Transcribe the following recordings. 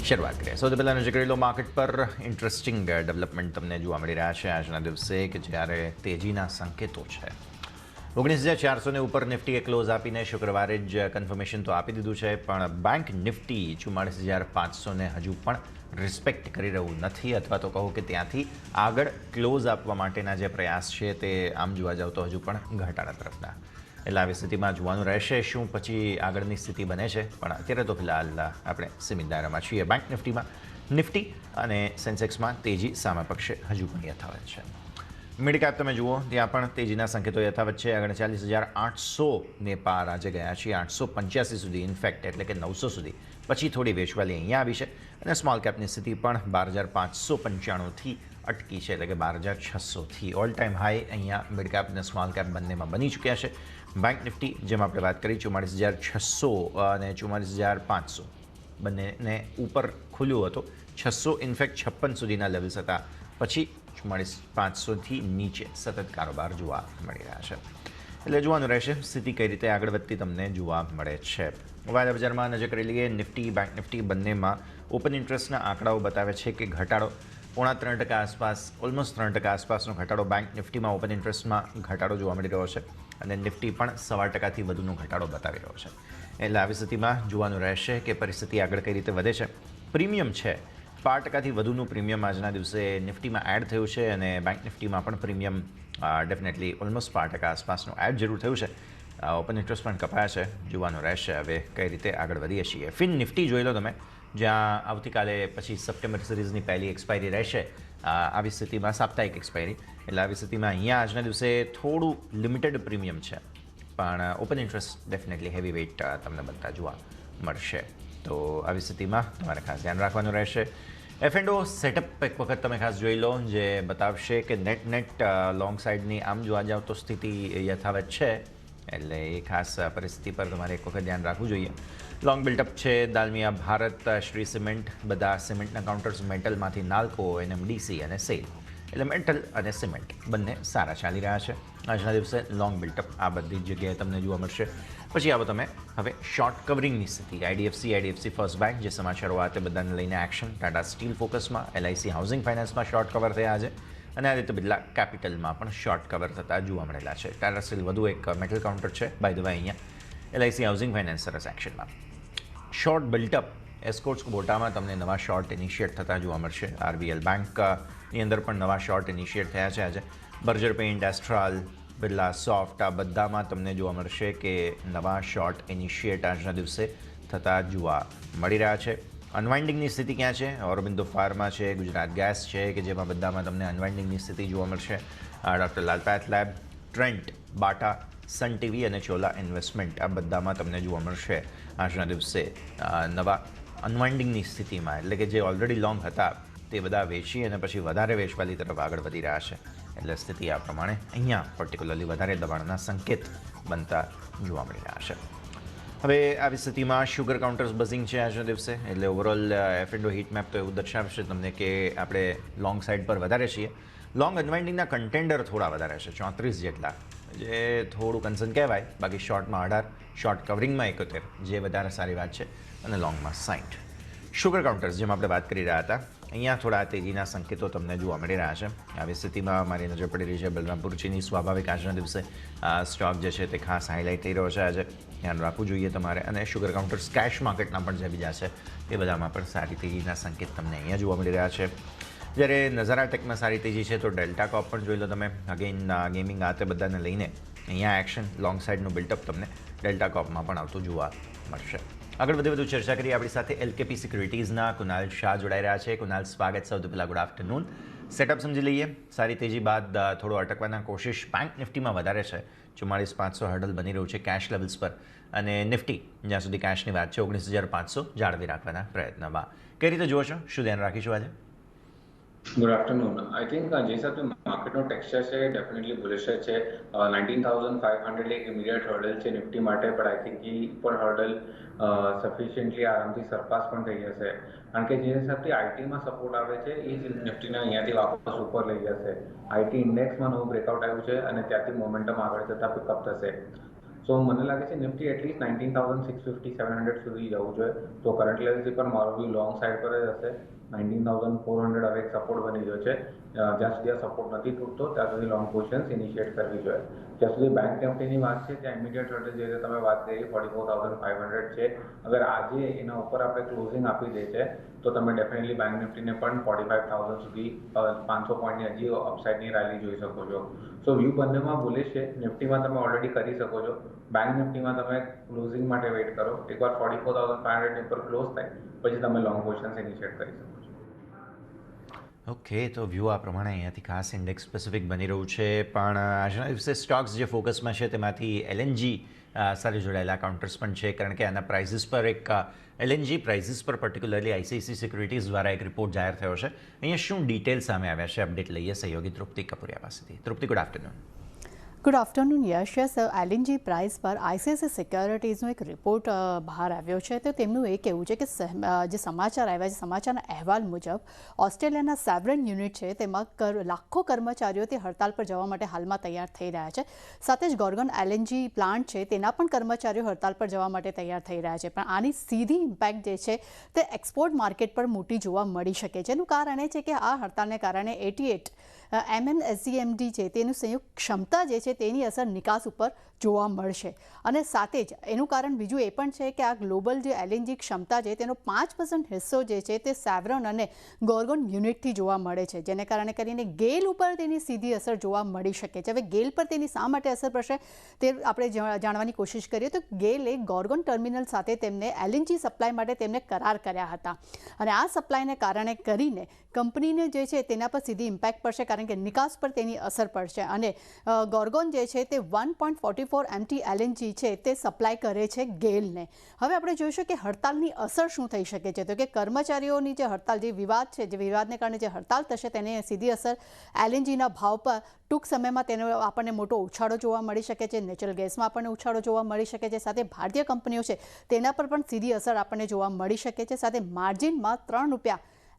શરૂઆત કરીએ સૌથી પહેલાં નજર કરી લો માર્કેટ પર ઇન્ટરેસ્ટિંગ ડેવલપમેન્ટ તમને જોવા મળી રહ્યા છે આજના દિવસે કે જ્યારે તેજીના સંકેતો છે 19,400 ઉપર નિફ્ટીએ ક્લોઝ આપીને શુક્રવારે જ કન્ફર્મેશન તો આપી દીધું છે પણ બેંક નિફ્ટી 44,500ને હજુ પણ રિસ્પેક્ટ કરી રહ્યું નથી અથવા તો કહો કે ત્યાંથી આગળ ક્લોઝ આપવા માટેના જે પ્રયાસ છે તે આમ જોવા જાવ તો હજુ પણ ઘટાડા તરફના એટલે આવી સ્થિતિમાં જોવાનું રહેશે શું પછી આગળની સ્થિતિ બને છે પણ અત્યારે તો ફિલહાલ આપણે સીમિત દાયરામાં છીએ બેંક નિફ્ટી અને સેન્સેક્સમાં તેજી સામે પક્ષે હજુ પણ યથાવત છે મિડ કેપ તમે જુઓ ત્યાં પણ તેજીના સંકેતો યથાવત છે આગળ 40,800ને પાર આજે ગયા છીએ 885 સુધી ઇનફેક્ટ એટલે કે 900 સુધી પછી થોડી વેચવાલી અહીંયા આવી છે અને સ્મોલ કેપની સ્થિતિ પણ 12,595થી અટકી છે એટલે કે 12,600થી ઓલ ટાઈમ હાઈ અહીંયા મિડ કેપ અને સ્મોલ કેપ બંનેમાં બની ચૂક્યા છે બેંક નિફ્ટી જેમ આપણે વાત કરી 44,600 અને 44,500 બંનેને ઉપર ખુલ્યું હતું 600 ઇનફેક્ટ 56 સુધીના લેવલ્સ હતા પછી 44,500થી નીચે સતત કારોબાર જોવા મળી રહ્યા છે એટલે જોવાનું રહેશે સ્થિતિ કઈ રીતે આગળ વધતી તમને જોવા મળે છે વાયદા બજારમાં નજર કરી લઈએ નિફ્ટી બેંક નિફ્ટી બંનેમાં ઓપન ઇન્ટરેસ્ટના આંકડાઓ બતાવે છે કે ઘટાડો 3.5% આસપાસ ઓલમોસ્ટ 3% આસપાસનો ઘટાડો બેંક નિફ્ટીમાં ઓપન ઇન્ટરેસ્ટમાં ઘટાડો જોવા મળી રહ્યો છે અને નિફ્ટી પણ 1.25% વધુનો ઘટાડો બતાવી રહ્યો છે એટલે આવી સ્થિતિમાં જોવાનું રહેશે કે પરિસ્થિતિ આગળ કઈ રીતે વધે છે પ્રીમિયમ છે 5%થી વધુનું પ્રીમિયમ આજના દિવસે નિફ્ટીમાં એડ થયું છે અને બેંક નિફ્ટીમાં પણ પ્રીમિયમ ડેફિનેટલી ઓલમોસ્ટ 5% આસપાસનું એડ જરૂર થયું છે ઓપન ઇન્ટરેસ્ટ પણ કપાયા છે જોવાનું રહેશે હવે કઈ રીતે આગળ વધીએ છીએ ફિન નિફ્ટી જોઈ લો તમે જ્યાં આવતીકાલે પછી સપ્ટેમ્બર સિરીઝની પહેલી એક્સપાયરી રહેશે આવી સ્થિતિમાં સાપ્તાહિક એક્સપાયરી એટલે આવી સ્થિતિમાં અહીંયા આજના દિવસે થોડું લિમિટેડ પ્રીમિયમ છે પણ open interest definitely heavy weight તમને બનતા જોવા મળશે તો આવી સ્થિતિમાં તમારે ખાસ ધ્યાન રાખવાનું રહેશે F&O સેટઅપ એક વખત તમે ખાસ જોઈ લો જે બતાવશે કે નેટ લોંગ સાઇડની આમ જોવા જાવ તો સ્થિતિ યથાવત છે એટલે એ ખાસ પરિસ્થિતિ પર તમારે એક વખત ધ્યાન રાખવું જોઈએ લોંગ બિલ્ટઅપ છે દાલમિયા ભારત શ્રી સિમેન્ટ બધા સિમેન્ટના કાઉન્ટર્સ મેટલમાંથી નાલ્કો NMDC અને સેલ એટલે મેટલ અને સિમેન્ટ બંને સારા ચાલી રહ્યા છે આજના દિવસે લોંગ બિલ્ટઅપ આ બધી જગ્યાએ તમને જોવા મળશે પછી આવો તમે હવે શોર્ટ કવરિંગની સ્થિતિ આઈડીએફસી ફર્સ્ટ બેંક જે સમાચારો આ તે બધાને લઈને એક્શન ટાટા સ્ટીલ ફોકસમાં LIC હાઉસિંગ ફાઇનાન્સમાં શોર્ટ કવર થયા આજે અને આ રીતે બિરલા કેપિટલમાં પણ શોર્ટ કવર થતા જોવા મળેલા છે ટાટા સ્ટીલ વધુ એક મેટલ કાઉન્ટર છે બાય ધ વે અહીંયા LIC હાઉસિંગ ફાઇનાન્સ સરસ એક્શનમાં શોર્ટ બિલ્ટઅપ એસ્કોર્ટ્સ બોટામાં તમને નવા શોર્ટ ઇનિશિએટ થતા જોવા મળશે RBL બેંકની અંદર પણ નવા શોર્ટ ઇનિશિએટ થયા છે આજે બર્જર પેઇન્ટ એસ્ટ્રાલ બિરલા સોફ્ટ આ બધામાં તમને જોવા મળશે કે નવા શોર્ટ ઇનિશિએટ આજના દિવસે થતા જોવા મળી રહ્યા છે અનવાઇન્ડિંગની સ્થિતિ ક્યાં છે ઓરોબિંદો ફાર્મા છે ગુજરાત ગેસ છે કે જેમાં બધામાં તમને અનવાઇન્ડિંગની સ્થિતિ જોવા મળશે ડૉક્ટર લાલ પેથ લેબ ટ્રેન્ટ બાટા સન ટીવી અને ચોલા ઇન્વેસ્ટમેન્ટ આ બધામાં તમને જોવા મળશે આજના દિવસે નવા અનવાઇન્ડિંગની સ્થિતિમાં એટલે કે જે ઓલરેડી લોંગ હતા તે બધા વેચી અને પછી વધારે વેચવાલી તરફ આગળ વધી રહ્યા છે એટલે સ્થિતિ આ પ્રમાણે અહીંયા પર્ટિક્યુલરલી વધારે દબાણના સંકેત બનતા જોવા મળી રહ્યા છે હવે આવી સ્થિતિમાં શુગર કાઉન્ટર્સ બઝિંગ છે આજના દિવસે એટલે ઓવરઓલ F&O હીટ મેપ તો એવું દર્શાવશે તમને કે આપણે લોંગ સાઇડ પર વધારે છીએ લોંગ અનવાઇન્ડિંગના કન્ટેન્ડર થોડા વધારે છે 34 જેટલા જે થોડું કન્સર્ન કહેવાય બાકી શોર્ટમાં 18 શોર્ટ કવરિંગમાં 71 જે વધારે સારી વાત છે અને લોંગમાં 60 શુગર કાઉન્ટર્સ જેમ આપણે વાત કરી રહ્યા હતા અહીંયા થોડા તેજીના સંકેતો તમને જોવા મળી રહ્યા છે આવી સ્થિતિમાં મારી નજર પડી રહી છે બલરામપુર ચીની સ્વાભાવિક આજના દિવસે સ્ટોક જે છે તે ખાસ હાઇલાઇટ થઈ રહ્યો છે આજે ધ્યાન રાખવું જોઈએ તમારે અને શુગર કાઉન્ટર્સ કેશ માર્કેટના પણ જે બીજા છે એ બધામાં પણ સારી તેજીના સંકેત તમને અહીંયા જોવા મળી રહ્યા છે જ્યારે નઝારા ટેકમાં સારી તેજી છે તો ડેલ્ટા કોપ પણ જોઈ લો તમે અગેઇન ગેમિંગ આ તે બધાને લઈને અહીંયા એક્શન લોંગ સાઇડનું બિલ્ટઅપ તમને ડેલ્ટા કોપમાં પણ આવતું જોવા મળશે આગળ વધુ ચર્ચા કરીએ આપણી સાથે LKP સિક્યુરિટીઝના કુનાલ શાહ જોડાઈ રહ્યા છે કુનાલ સ્વાગત સૌથી પહેલાં ગુડ આફ્ટરનૂન સેટઅપ સમજી લઈએ સારી તેજી બાદ થોડો અટકવાના કોશિશ બેંક નિફ્ટીમાં વધારે છે 44,500 હર્ડલ બની રહ્યું છે કેશ લેવલ્સ પર અને નિફ્ટી જ્યાં સુધી કેશની વાત છે 19,500 જાળવી રાખવાના પ્રયત્નમાં કઈ રીતે જુઓ છો શું ધ્યાન રાખીશું આજે ગુડ આફ્ટરનૂન આઈ થિંક જે હિસાબે માર્કેટનો ટેક્સચર છે ડેફિનેટલી બુલિશ છે 19,500 એક ઇમિડિયેટ હર્ડલ છે નિફ્ટી માટે પણ આઈ થિંક એ પણ હર્ડલ સફિશિયન્ટલી આરામથી સરપાસ પણ થઈ જશે કારણ કે જે હિસાબથી આઈટીમાં સપોર્ટ આવે છે એ જ નિફ્ટીને અહીંયાથી વાપસ ઉપર લઈ જશે આઈટી ઇન્ડેક્સમાં નવું બ્રેકઆઉટ આવ્યું છે અને ત્યાંથી મોમેન્ટમ આગળ જતાં પિકઅપ થશે સો મને લાગે છે નિફ્ટી એટલીસ્ટ 19,650 સુધી જવું જોઈએ. તો કરંટ લેવલથી પર મારો વ્યૂ લોંગ સાઈડ પર જ હશે. 19,400 હવે એક સપોર્ટ બની ગયો છે. જ્યાં સુધી આ સપોર્ટ નથી તૂટતો ત્યાં સુધી લોંગ પોઝિશન્સ ઇનિશિએટ કરવી જોઈએ. જ્યાં સુધી બેંક નિફ્ટીની વાત છે ત્યાં ઇમિડિયેટ હર્ડલ જે રીતે તમે વાત કરી 44,500 છે. અગર આજે એના ઉપર આપણે ક્લોઝિંગ આપી દે છે તો તમે ડેફિનેટલી બેંક નિફ્ટીને પણ 45,000 સુધી 500 પોઈન્ટની હજી અપસાઇડની રેલી જોઈ શકો છો. સો વ્યૂ બંનેમાં બુલિશ છે. નિફ્ટીમાં તમે ઓલરેડી કરી શકો છો. બેંક નિફ્ટીમાં તમે ક્લોઝિંગ માટે વેઇટ કરો. એકવાર 44,500 ની ઉપર ક્લોઝ થાય પછી તમે લોંગ પોઝિશન્સ ઇનિશિએટ કરી શકો છો. ઓકે, તો વ્યૂ આ પ્રમાણે અહીંયાથી ખાસ ઇન્ડેક્સ સ્પેસિફિક બની રહ્યું છે, પણ આજના દિવસે સ્ટોક્સ જે ફોકસમાં છે તેમાંથી એલએનજી સાથે જોડાયેલા કાઉન્ટર્સ પણ છે, કારણ કે આના પ્રાઇઝિસ પર એક એલએનજી પ્રાઇઝિસ પર પર્ટિક્યુલરલી આઈસીઆઈસી સિક્યુરિટીઝ દ્વારા એક રિપોર્ટ જાહેર થયો છે. અહીંયા શું ડિટેલ સામે આવ્યા છે, અપડેટ લઈએ સહયોગી તૃપ્તિ કપૂરિયા પાસેથી. તૃપ્તિ, ગુડ આફ્ટરનૂન. ગુડ આફ્ટરનૂન યશ. એલએનજી પ્રાઇસ પર આઈસીઆઈસી સિક્યોરિટીઝનો એક રિપોર્ટ બહાર આવ્યો છે. તો તેમનું એ કહેવું છે કે જે સમાચાર આવ્યા છે, સમાચારના અહેવાલ મુજબ ઓસ્ટ્રેલિયાના સેવરન યુનિટ છે તેમાં લાખો કર્મચારીઓ તે હડતાલ પર જવા માટે હાલમાં તૈયાર થઈ રહ્યા છે. સાથે જ ગોર્ગન એલએનજી પ્લાન્ટ છે તેના પણ કર્મચારીઓ હડતાલ પર જવા માટે તૈયાર થઈ રહ્યા છે. પણ આની સીધી ઇમ્પેક્ટ જે છે તે એક્સપોર્ટ માર્કેટ પર મોટી જોવા મળી શકે છે. એનું કારણ એ છે કે આ હડતાલને કારણે 88 MNSCMD છે તેનું સંયુક્ત ક્ષમતા જે છે તેની અસર નિકાસ ઉપર જોવા મળશે. અને સાથે જ એનું કારણ બીજું એ પણ છે કે આ ગ્લોબલ જે એલએનજી ક્ષમતા છે તેનો 5% હિસ્સો જે છે તે સેવરોન અને ગોર્ગોન યુનિટથી જોવા મળે છે, જેને કારણે કરીને ગેલ ઉપર તેની સીધી અસર જોવા મળી શકે છે. હવે ગેલ પર તેની શા માટે અસર પડશે તે આપણે જાણવાની કોશિશ કરીએ તો ગેલે ગોર્ગોન ટર્મિનલ સાથે તેમને એલએનજી સપ્લાય માટે તેમને કરાર કર્યા હતા, અને આ સપ્લાયને કારણે કરીને કંપનીને જે છે તેના પર સીધી ઇમ્પેક્ટ પડશે, કારણ કે નિકાસ પર તેની અસર પડશે. અને ગોર્ગોન જે છે તે 1.44 MT એલએનજી છે તે સપ્લાય કરે છે ગેલને. હવે આપણે જોઈશું કે હડતાલની અસર શું થઈ શકે છે. તો કે કર્મચારીઓની જે હડતાલ, જે વિવાદ છે, જે વિવાદને કારણે જે હડતાલ થશે તેને સીધી અસર એલએનજીના ભાવ પર ટૂંક સમયમાં તેનો આપણને મોટો ઉછાળો જોવા મળી શકે છે. નેચરલ ગેસમાં આપણને ઉછાળો જોવા મળી શકે છે. સાથે ભારતીય કંપનીઓ છે તેના પર પણ સીધી અસર આપણને જોવા મળી શકે છે. સાથે માર્જિનમાં ₹3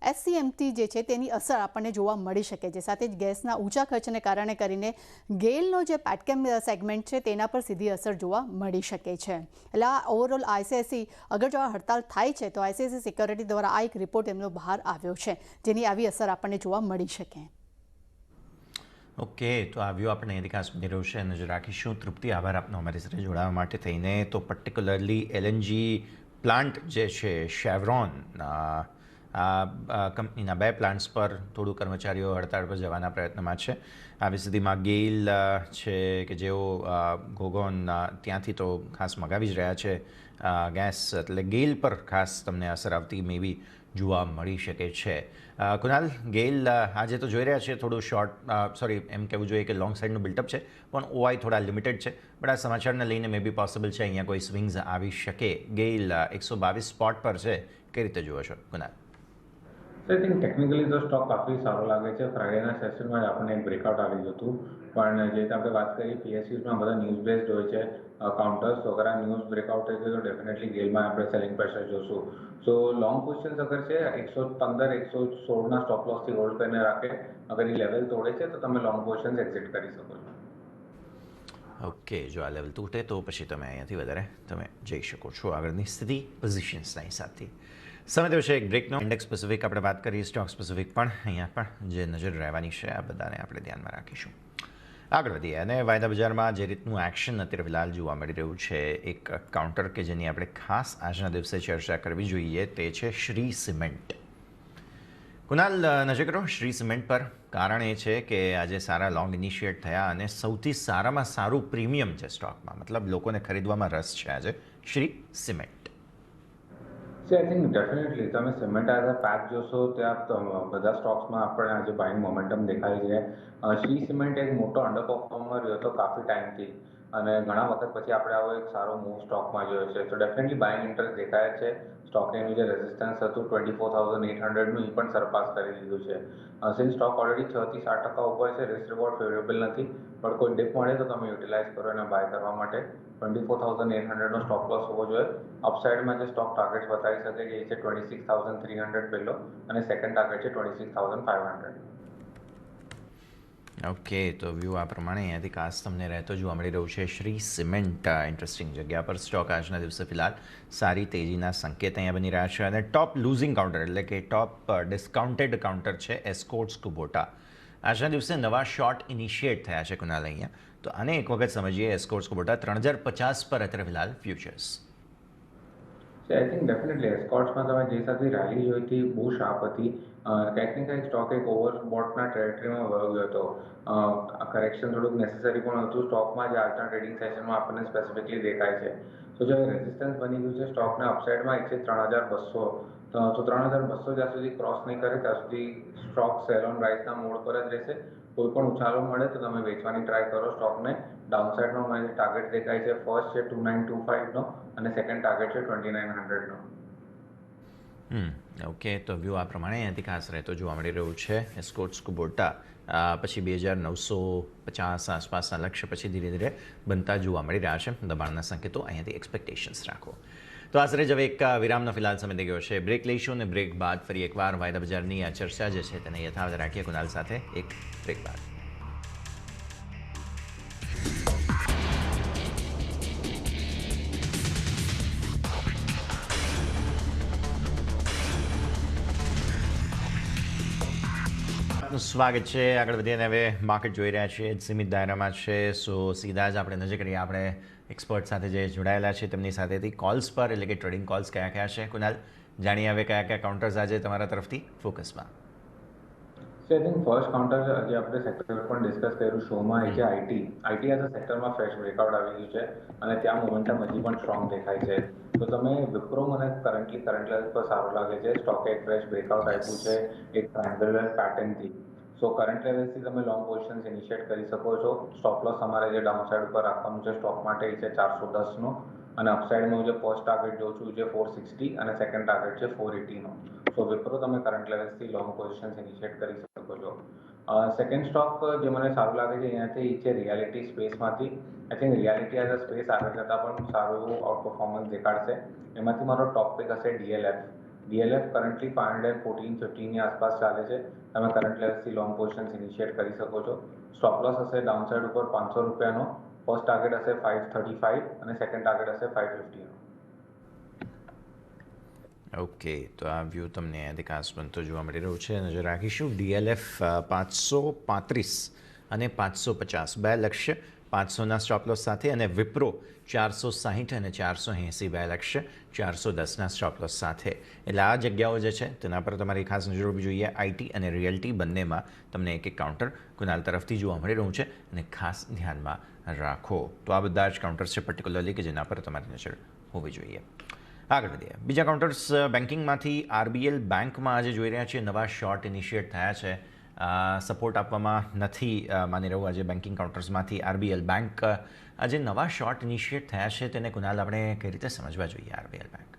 SCMT જે છે તેની અસર આપણને જોવા મળી શકે છે. સાથે જ ગેસના ઊંચા ખર્ચને કારણે કરીને ગેલનો જે પેટકેમ સેગમેન્ટ છે તેના પર સીધી અસર જોવા મળી શકે છે. એટલે આ ઓવરઓલ આઈસીઆઈસી અગર જો આ હડતાલ થાય છે તો આઈસીઆઈસી સિક્યોરિટી દ્વારા આ એક રિપોર્ટ એમનો બહાર આવ્યો છે જેની આવી અસર આપણને જોવા મળી શકે. ઓકે, તો આ વ્યૂ આપણે અહીંયાથી ખાસ બની રહ્યું છે. નજર રાખીશું. તૃપ્તિ, આભાર આપનો અમારી સાથે જોડાવા માટે થઈને. તો પર્ટિક્યુલરલી એલએનજી પ્લાન્ટ જે છે શેવરોન, આ કંપનીના 2 પ્લાન્ટ્સ પર થોડું કર્મચારીઓ હડતાળ પર જવાના પ્રયત્નમાં છે. આવી સ્થિતિમાં ગેઇલ છે કે જેઓ ગોગોન ત્યાંથી તો ખાસ મગાવી જ રહ્યા છે ગેસ, એટલે ગેઇલ પર ખાસ તમને અસર આવતી મે બી જોવા મળી શકે છે. કુનાલ, ગેઇલ આજે તો જોઈ રહ્યા છીએ થોડું એમ કહેવું જોઈએ કે લોંગ સાઇડનું બિલ્ટઅપ છે, પણ ઓઆઈ થોડા લિમિટેડ છે. પણ આ સમાચારને લઈને મે બી પોસિબલ છે અહીંયા કોઈ સ્વિંગ્સ આવી શકે. ગેઇલ 122 સ્પોટ પર છે, કઈ રીતે જુઓ છો કુનાલ? આઈ થિંક ટેકનિકલી તો સ્ટોક કાફી સારો લાગે છે. ફ્રાઇડેના સેશનમાં જ આપણને એક બ્રેકઆઉટ આવી ગયું હતું, પણ જે રીતે આપણે વાત કરી પીએસયુઝમાં બધા ન્યૂઝ બેઝડ હોય છે કાઉન્ટર્સ, તો અગર આ ન્યૂઝ બ્રેકઆઉટ થઈ ગયો તો ડેફિનેટલી ગેલમાં આપણે સેલિંગ પ્રેશર જોશું. સો લોંગ પોઝિશન્સ અગર છે 115-116ના સ્ટોપ લોસથી હોલ્ડ કરીને રાખે, અગર એ લેવલ તોડે છે તો તમે લોંગ પોઝિશન્સ એક્ઝિટ કરી શકો છો. ઓકે, જો આ લેવલ તૂટે તો પછી તમે અહીંયાથી વધારે તમે જઈ શકો છો આગળની સ્થિતિ પોઝિશન્સના હિસાબથી. સમય થયો છે એક બ્રેકનો. ઇન્ડેક્સ સ્પેસિફિક આપણે વાત કરીએ, સ્ટોક સ્પેસિફિક પણ અહીંયા પણ જે નજર રહેવાની છે આ બધાને આપણે ધ્યાનમાં રાખીશું. આગળ વધીએ અને વાયદા બજારમાં જે રીતનું એક્શન અત્યારે ફિલહાલ જોવા મળી રહ્યું છે, એક કાઉન્ટર કે જેની આપણે ખાસ આજના દિવસે ચર્ચા કરવી જોઈએ તે છે શ્રી સિમેન્ટ. કુનાલ, નજર કરો શ્રી સિમેન્ટ પર. કારણ એ છે કે આજે સારા લોંગ ઇનિશિએટ થયા અને સૌથી સારામાં સારું પ્રીમિયમ છે સ્ટોકમાં, મતલબ લોકોને ખરીદવામાં રસ છે આજે Shri cement. I think definitely તમે સિમેન્ટ એઝ અ પેક જોશો ત્યાં બધા સ્ટોક્સમાં આપણને આજે બાઇંગ મોમેન્ટમ દેખાય છે. શ્રી સિમેન્ટ એક મોટો અંડર પરફોર્મર રહ્યો હતો કાફી ટાઈમથી, અને ઘણા વખત પછી આપણે આવો એક સારો મૂવ સ્ટોકમાં જોયો છે. તો ડેફિનેટલી બાઇંગ ઇન્ટરેસ્ટ દેખાય છે. સ્ટોકનું જે રેઝિસ્ટન્સ હતું 24,800નું એ પણ સરપાસ કરી દીધું છે. સિન્સ સ્ટોક ઓલરેડી 6-7% ઉપર છે, રિસ્ક રિવોર્ડ ફેવરેબલ નથી, પણ કોઈ ડિપ મળે તો તમે યુટિલાઇઝ કરો એને બાય કરવા માટે. 24,800નો સ્ટોપ લોસ હોવો જોઈએ. અપસાઇડમાં જે સ્ટોક ટાર્ગેટ્સ બતાવી શકે છે એ છે 26,300 પહેલો, અને સેકન્ડ ટાર્ગેટ છે 26,500. ઓકે, તો વ્યૂ આ પ્રમાણે અહીંયાથી ખાસ તમને રહેતો જોવા મળી રહ્યું છે શ્રી સિમેન્ટ ઇન્ટરેસ્ટિંગ જગ્યા પર સ્ટોક આજના દિવસે ફિલહાલ સારી તેજીના સંકેત અહીંયા બની રહ્યા છે અને ટોપ લૂઝિંગ કાઉન્ટર એટલે કે ટોપ ડિસ્કાઉન્ટેડ કાઉન્ટર છે એસ્કોર્ટ્સ કુબોટા. આજના દિવસે નવા શોર્ટ ઇનિશિએટ થયા છે કુનાલ અહીંયા, તો આને એક વખત સમજીએ. એસ્કોર્ટ્સ કુબોટા 3050 પર અત્યારે ફિલહાલ ફ્યુચર્સ. આઈ થિંક ડેફિનેટલી એસ્કોર્ટ્સમાં તમે જે સાથે રેલી જોઈ હતી બહુ શાર્પ હતી. કંઈક ને કંઈક સ્ટોક એક ઓવરબોટના ટેરેટરીમાં વયો ગયો હતો. કરેક્શન થોડુંક નેસેસરી પણ હતું સ્ટોકમાં, જે આજના ટ્રેડિંગ સેશનમાં આપણને સ્પેસિફિકલી દેખાય છે. તો જે રેઝિસ્ટન્સ બની ગયું છે સ્ટોકને અપસાઇડમાં એ છે 3200. તો 3200 જ્યાં સુધી ક્રોસ નહીં કરે ત્યાં સુધી સ્ટોક સેલ ઓન રાઇઝના મોડ પર જ રહેશે. કોઈ પણ ઉછાળો મળે તો તમે વેચવાની ટ્રાય કરો સ્ટોકને. ડાઉનસાઇડમાં મને ટાર્ગેટ દેખાય છે, ફર્સ્ટ છે 2925નો અને સેકન્ડ ટાર્ગેટ છે 2900નો. ઓકે, તો વ્યૂ આ પ્રમાણે અહીંયાથી ખાસ રહેતો જોવા મળી રહ્યું છે એસ્કોર્ટ્સ કુબોટા. પછી 2950 આસપાસના લક્ષ્ય પછી ધીરે ધીરે બનતા જોવા મળી રહ્યા છે. દબાણના સંકેતો અહીંયાથી એક્સપેક્ટેશન્સ રાખો. તો આશરે જ હવે એક વિરામનો ફિલહાલ સમય થઈ ગયો છે. બ્રેક લઈશું અને બ્રેક બાદ ફરી એકવાર વાયદા બજારની આ ચર્ચા જે છે તેને યથાવત રાખીએ કુનાલ સાથે એક બ્રેક બાદ. સ્વાગત છે. આગળ વધીને હવે માર્કેટ જોઈ રહ્યા છીએ, સીમિત દાયરામાં છે. સો સીધા જ આપણે નજર કરીએ આપણે એક્સપર્ટ સાથે જે જોડાયેલા છે તેમની સાથેથી કોલ્સ પર, એટલે કે ટ્રેડિંગ કોલ્સ કયા કયા છે. કુનાલ, જાણીએ હવે કયા કયા કાઉન્ટર્સ આજે તમારા તરફથી ફોકસમાં. આઈ થિંક ફર્સ્ટ કાઉન્ટર જે આપણે સેક્ટર પણ ડિસ્કસ કર્યું શોમાં એ છે આઈટી. આઈટી આજે સેક્ટરમાં ફ્રેશ બ્રેકઆઉટ આવી ગયું છે અને ત્યાં મોમેન્ટમ હજી પણ સ્ટ્રોંગ દેખાય છે. તો તમે વિપ્રો મને કરંટ લેવલ પર સારું લાગે છે. સ્ટોકે એક ફ્રેશ બ્રેકઆઉટ આપ્યું છે એક ટ્રાયંગ્યુલર પેટર્નથી. સો કરંટ લેવલથી તમે લોંગ પોઝિશન્સ ઇનિશિએટ કરી શકો છો. સ્ટોપ લોસ તમારે જે ડાઉનસાઇડ ઉપર રાખવાનું છે સ્ટોક માટે એ છે 410નો અને અપસાઇડમાં જે ફર્સ્ટ ટાર્ગેટ જોઉં છું જે 460 અને સેકન્ડ ટાર્ગેટ છે 480નો. સો વિપ્રો તમે કરંટ લેવલથી લોંગ પોઝિશન્સ ઇનિશિએટ કરી શકો છો. સેકન્ડ સ્ટોક જે મને સારું લાગે છે અહીંયાથી એ છે રિયાલિટી સ્પેસમાંથી. I think reality as a space આગળ જતાં પણ સારું એવું આઉટ પરફોર્મન્સ દેખાડશે. એમાંથી મારો ટોપ પિક હશે ડીએલએફ. ડીએલએફ કરન્ટલી 514-15ની આસપાસ ચાલે છે. તમે કરંટ લેવલથી લોંગ પોઝિશન્સ ઇનિશિએટ કરી શકો છો. સ્ટોપ લોસ હશે ડાઉનસાઇડ ઉપર 500 રૂપિયાનો, ફર્સ્ટ ટાર્ગેટ હશે 535 અને સેકન્ડ ટાર્ગેટ હશે 550નો. ઓકે, તો આ વ્યૂ તમને અહીંયાથી ખાસ બનતો જોવા મળી રહ્યું છે. નજર રાખીશું. ડીએલએફ 535 અને 550 બે લક્ષ્ય 500ના સ્ટોપ લોસ સાથે, અને વિપ્રો 460 અને 480 બે લક્ષ્ય 410ના સ્ટોપ લોસ સાથે. એટલે આ જગ્યાઓ જે છે તેના પર તમારી ખાસ નજર હોવી જોઈએ. આઈટી અને રિયલ્ટી બંનેમાં તમને એક એક કાઉન્ટર કુનાલ તરફથી જોવા મળી રહ્યું છે અને ખાસ ધ્યાનમાં રાખો. તો આ બધા જ કાઉન્ટર છે પર્ટિક્યુલરલી કે જેના પર તમારી નજર હોવી જોઈએ. આગળ વધીએ. બીજા કાઉન્ટર્સ બેન્કિંગમાંથી આરબીએલ બેંકમાં આજે જોઈ રહ્યા છીએ નવા શોર્ટ ઇનિશિએટ થયા છે. સપોર્ટ આપવામાં નથી માની રહ્યું આજે બેન્કિંગ કાઉન્ટર્સમાંથી આરબીએલ બેંક. આજે નવા શોર્ટ ઇનિશિએટ થયા છે તેને કુનાલ આપણે કઈ રીતે સમજવા જોઈએ RBL bank?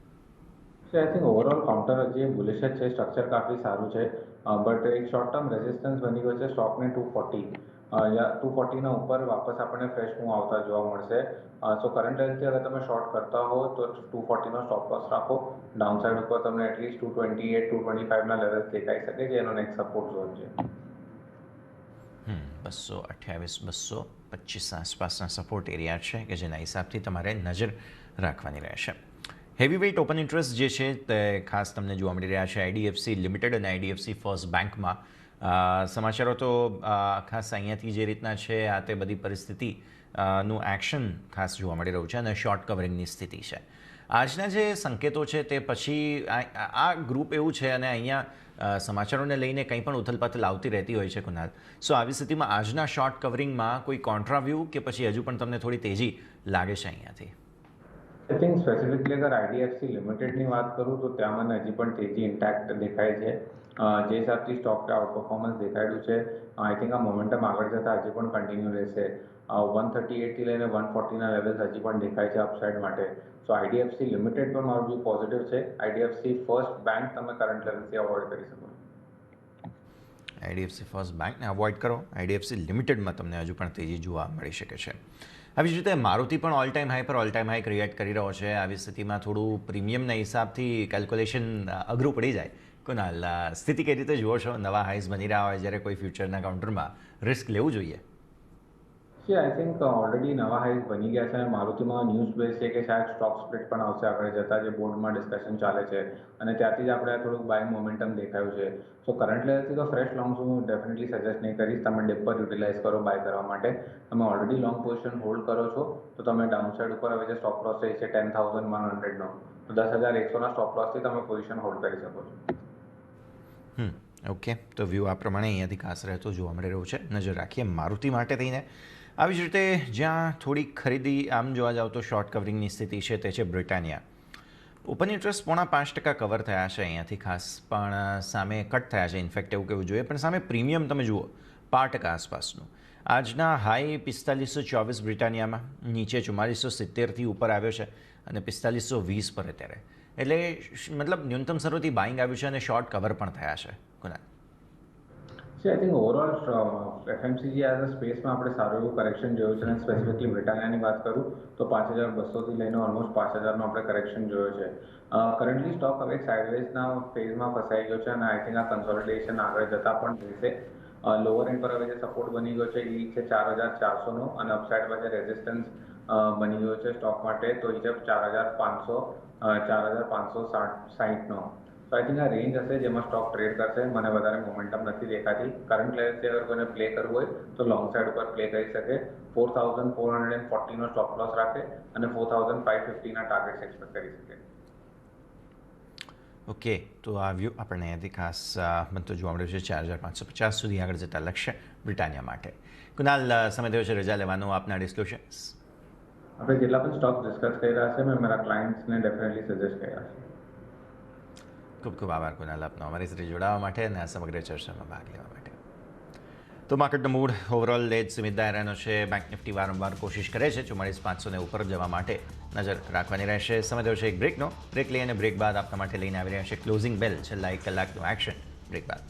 I think overall counter જે બુલિશ જ છે, સ્ટ્રક્ચર કાફી સારું છે. બટ એક શોર્ટ ટર્મ રેઝિસ્ટન્સ બની ગયો છે સ્ટોકને 240. 240ના ઉપર વાપસ આપણને ફ્રેશ મૂવ આવતા જોવા મળશે. સો કરંટ લેવલથી અગર તમે શોર્ટ કરતા હો તો 240નો સ્ટોપ લોસ રાખો. ડાઉનસાઇડ ઉપર તમને એટલીસ્ટ 228-225ના લેવલ દેખાઈ શકે છે. એનો નેક્સ્ટ સપોર્ટ ઝોન છે 228-225 આસપાસના સપોર્ટ એરિયા છે કે જેના હિસાબથી તમારે નજર રાખવાની રહેશે. હેવી વેઇટ ઓપન ઇન્ટરેસ્ટ જે છે તે ખાસ તમને જોવા મળી રહ્યા છે આઈડીએફસી લિમિટેડ અને આઈડીએફસી ફર્સ્ટ બેંકમાં. સમાચારો તો ખાસ અહીંયાથી જે રીતના છે આ તે બધી પરિસ્થિતિ નું એક્શન ખાસ જોવા મળી રહ્યું છે અને શોર્ટ કવરિંગની સ્થિતિ છે. આજના જે સંકેતો છે તે પછી આ ગ્રુપ એવું છે અને અહીંયા સમાચારોને લઈને કંઈ પણ ઉથલપાથલ આવતી રહેતી હોય છે કુનાલ. સો આવી સ્થિતિમાં આજના શોર્ટ કવરિંગમાં કોઈ કોન્ટ્રાવ્યૂ કે પછી હજુ પણ તમને થોડી તેજી લાગે છે અહીંયાથી? આઈ થિંક સ્પેસિફિકલી અગર આઈડીએફસી લિમિટેડની વાત કરું તો ત્યાં મને હજી પણ તેજી ઇન્ટેક્ટ દેખાય છે. જે હિસાબથી સ્ટોકે આઉટ પરફોર્મન્સ દેખાડ્યું છે આઈ થિંક આ મોમેન્ટમ આગળ જતાં હજી પણ કન્ટિન્યુ રહેશે. 138થી લઈને 140ના લેવલ્સ હજી પણ દેખાય છે અપસાઇડ માટે. સો આઈડીએફસી લિમિટેડ પર મારું વ્યૂ પોઝિટિવ છે. આઈડીએફસી ફર્સ્ટ બેંક તમે કરંટ લેવલથી અવોઇડ કરી શકો. આઈડીએફસી ફર્સ્ટ બેંકને અવોઇડ કરો. આઈડીએફસી લિમિટેડમાં તમને હજુ પણ તેજી જોવા મળી શકે છે. આવી જ રીતે મારુતિ પણ ઓલ ટાઈમ હાઈ પર ઓલ ટાઈમ હાઈ ક્રિએટ કરી રહ્યો છે. આવી સ્થિતિમાં થોડું પ્રીમિયમના હિસાબથી કેલ્ક્યુલેશન અઘરું પડી જાય કુનાલ, સ્થિતિ કઈ રીતે જુઓ છો? નવા હાઈઝ બની રહ્યા હોય જ્યારે કોઈ ફ્યુચરના કાઉન્ટરમાં રિસ્ક લેવું જોઈએ? આઈ થિંક ઓલરેડી નવા હાઈઝ બની ગયા છે. મારુતિમાં ન્યૂઝ બેઝ છે કે શાયદ સ્ટોક સ્પ્લિટ પણ આવશે આગળ જતાં, જે બોર્ડમાં ડિસ્કશન ચાલે છે અને ત્યાંથી જ આપણે થોડુંક બાય મોમેન્ટમ દેખાયું છે. સો કરંટ લેવલથી તો ફ્રેશ લોંગ્સ હું ડેફિનેટલી સજેસ્ટ નહીં કરીશ. તમે ડિપ પર યુટિલાઇઝ કરો બાય કરવા માટે. તમે ઓલરેડી લોંગ પોઝિશન હોલ્ડ કરો છો તો તમે ડાઉનસાઇડ ઉપર હવે જે સ્ટોપ લોસ છે 10,100નો, તો 10,100ના સ્ટોપ લોસથી તમે પોઝિશન હોલ્ડ કરી શકો છો. ઓકે, તો વ્યૂ આ પ્રમાણે અહીંયાથી ખાસ રહેતો જોવા મળી રહ્યું છે. નજર રાખીએ મારુતિ માટે થઈને. આવી જ રીતે જ્યાં થોડીક ખરીદી આમ જોવા જાવ તો શોર્ટ કવરિંગની સ્થિતિ છે તે છે બ્રિટાનિયા. ઓપન ઇન્ટરેસ્ટ 5.5% કવર થયા છે અહીંયાથી ખાસ, પણ સામે કટ થયા છે. ઇનફેક્ટ એવું કહેવું જોઈએ, પણ સામે પ્રીમિયમ તમે જુઓ 5% આસપાસનું. આજના હાઈ 4524 બ્રિટાનિયામાં, નીચે 4470થી ઉપર આવ્યો છે અને 4520 પર અત્યારે. એટલે મતલબ ન્યૂનતમ સર્વથી બાઇંગ આવ્યું છે અને શોર્ટ કવર પણ થયા છે. Kunal, I think overall FMCG as a સ્પેસમાં આપણે સારું એવું કરેક્શન જોયું છે. અને સ્પેસિફિકલી બ્રિટાનિયાની વાત કરું તો 5,200થી લઈને ઓલમોસ્ટ 5,000નો આપણે કરેક્શન જોયો છે. કરન્ટલી સ્ટોક હવે સાઇડવેઝના ફેઝમાં ફસાઈ ગયો છે અને આઈ થિંક આ કન્સોલિડેશન આગળ જતાં પણ રહેશે. લોઅર એન્ડ પર હવે જે સપોર્ટ બની ગયો છે એ છે 4,400નો અને અપસાઇડમાં જે રેઝિસ્ટન્સ બની ગયો છે સ્ટોક માટે તો એ છે 4,500, 4,560નો. તો આઈ થિંક આ રેન્જ હશે જેમાં સ્ટોક ટ્રેડ કરશે. મને વધારે મોમેન્ટમ નથી દેખાતી. કરંટ લેવલથી અગર કોઈને પ્લે કરવું હોય તો લોંગ સાઇડ ઉપર પ્લે કરી શકે. 4,440નો સ્ટોપ લોસ રાખે અને 4,550ના ટાર્ગેટ્સ એક્સપેક્ટ કરી શકે. ઓકે, તો આ વ્યૂ આપણને અહીંયાથી ખાસ બનતો જોવા મળ્યો છે. 4,550 સુધી આગળ જતા લક્ષ્ય બ્રિટાનિયા માટે. કુનાલ, સમય થયો છે રજા લેવાનો. આપના ડિસ્ક્લોઝર્સ. આપણે જેટલા પણ સ્ટોક ડિસ્કસ કરી રહ્યા છે મેં મારા ક્લાયન્ટ્સને ડેફિનેટલી સજેસ્ટ કર્યા છે. ખૂબ ખૂબ આભાર કુનાલ આપનો અમારી સાથે જોડાવા માટે અને આ સમગ્ર ચર્ચામાં ભાગ લેવા માટે. તો માર્કેટનો મૂડ ઓવરઓલ લેજ સીમિત દાયરાનો છે. બેંક નિફ્ટી વારંવાર કોશિશ કરે છે 44,500ને ઉપર જવા માટે. નજર રાખવાની રહેશે. સમય થયો છે એક બ્રેકનો. બ્રેક લઈ અને બ્રેક બાદ આપણા માટે લઈને આવી રહ્યા છે ક્લોઝિંગ બેલ. છેલ્લા 1 કલાકનું એક્શન બ્રેક બાદ.